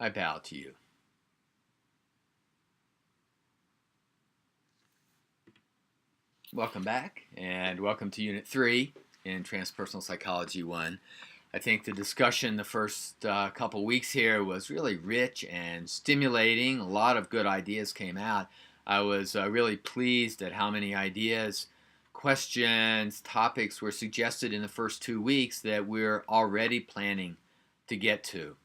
I bow to you. Welcome back, and welcome to Unit 3 in Transpersonal Psychology 1. I think the discussion the first couple weeks here was really rich and stimulating. A lot of good ideas came out. I was really pleased at how many ideas, questions, topics were suggested in the first 2 weeks that we're already planning to get to.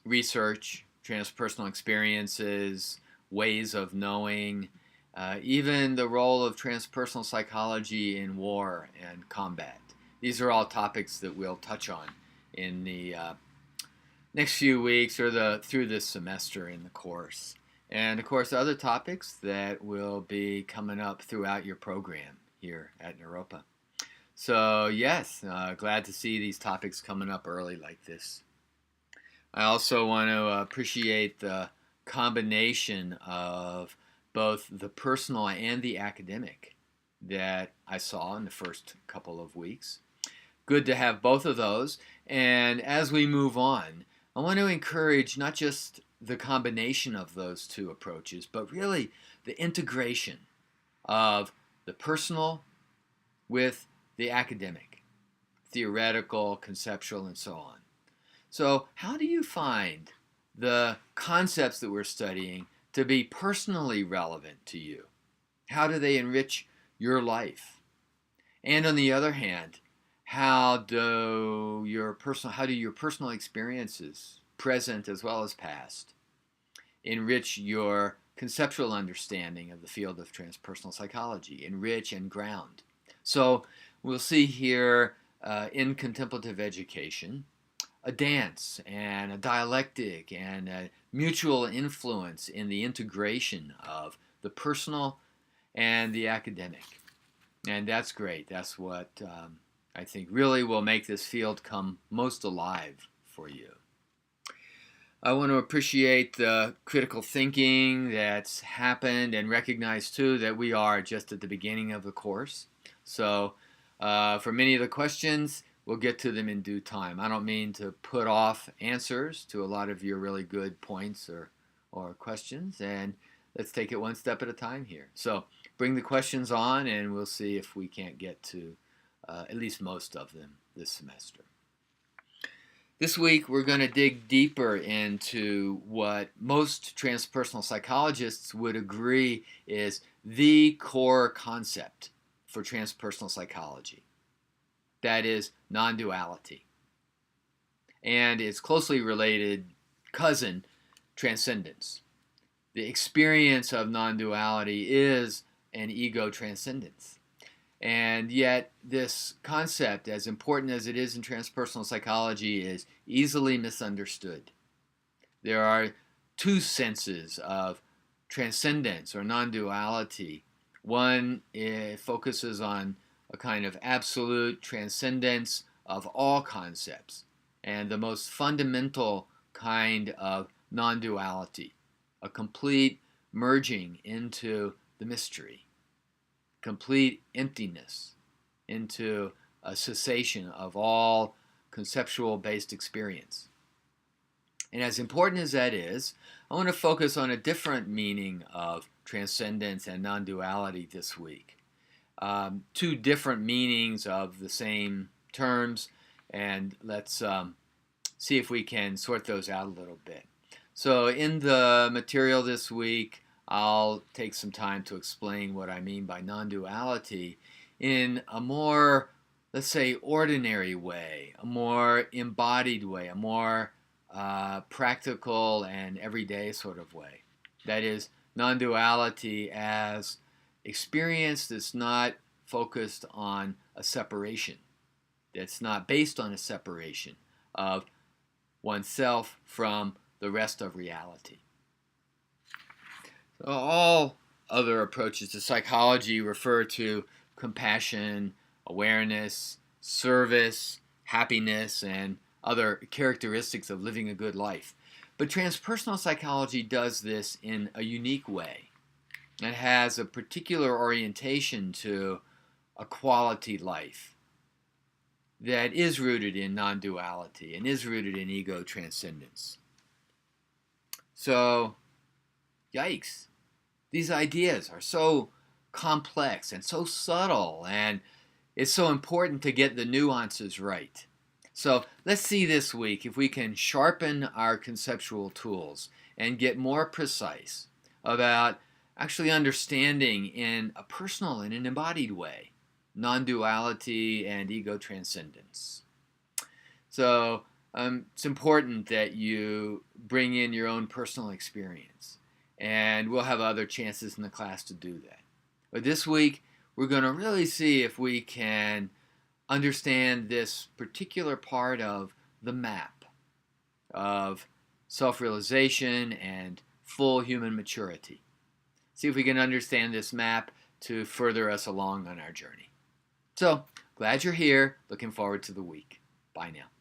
Research, transpersonal experiences, ways of knowing, even the role of transpersonal psychology in war and combat. These are all topics that we'll touch on in the next few weeks or through this semester in the course. And of course, other topics that will be coming up throughout your program here at Naropa. So yes, glad to see these topics coming up early like this. I also want to appreciate the combination of both the personal and the academic that I saw in the first couple of weeks. Good to have both of those. And as we move on, I want to encourage not just the combination of those two approaches, but really the integration of the personal with the academic, theoretical, conceptual, and so on. So how do you find the concepts that we're studying to be personally relevant to you? How do they enrich your life? And on the other hand, how do your personal experiences, present as well as past, enrich your conceptual understanding of the field of transpersonal psychology, enrich and ground? So we'll see here in contemplative education a dance and a dialectic and a mutual influence in the integration of the personal and the academic. And that's great. That's what I think really will make this field come most alive for you. I want to appreciate the critical thinking that's happened and recognize too that we are just at the beginning of the course. So for many of the questions, we'll get to them in due time. I don't mean to put off answers to a lot of your really good points or questions, and let's take it one step at a time here. So bring the questions on, and we'll see if we can't get to at least most of them this semester. This week, we're going to dig deeper into what most transpersonal psychologists would agree is the core concept for transpersonal psychology. That is non-duality. And its closely related cousin, transcendence. The experience of non-duality is an ego transcendence. And yet this concept, as important as it is in transpersonal psychology, is easily misunderstood. There are two senses of transcendence or non-duality. One focuses on a kind of absolute transcendence of all concepts, and the most fundamental kind of non-duality, a complete merging into the mystery, complete emptiness, into a cessation of all conceptual-based experience. And as important as that is, I want to focus on a different meaning of transcendence and non-duality this week. Two different meanings of the same terms, and let's see if we can sort those out a little bit. So in the material this week, I'll take some time to explain what I mean by non-duality in a more, let's say, ordinary way, a more embodied way, a more practical and everyday sort of way. That is, non-duality as experience that's not focused on a separation, that's not based on a separation of oneself from the rest of reality. So all other approaches to psychology refer to compassion, awareness, service, happiness, and other characteristics of living a good life. But transpersonal psychology does this in a unique way. It has a particular orientation to a quality life that is rooted in non-duality and is rooted in ego transcendence. So, yikes. These ideas are so complex and so subtle, and it's so important to get the nuances right. So let's see this week if we can sharpen our conceptual tools and get more precise about actually understanding in a personal and an embodied way non-duality and ego transcendence. So it's important that you bring in your own personal experience, and we'll have other chances in the class to do that. But this week, we're going to really see if we can understand this particular part of the map of self-realization and full human maturity. See if we can understand this map to further us along on our journey. So, glad you're here. Looking forward to the week. Bye now.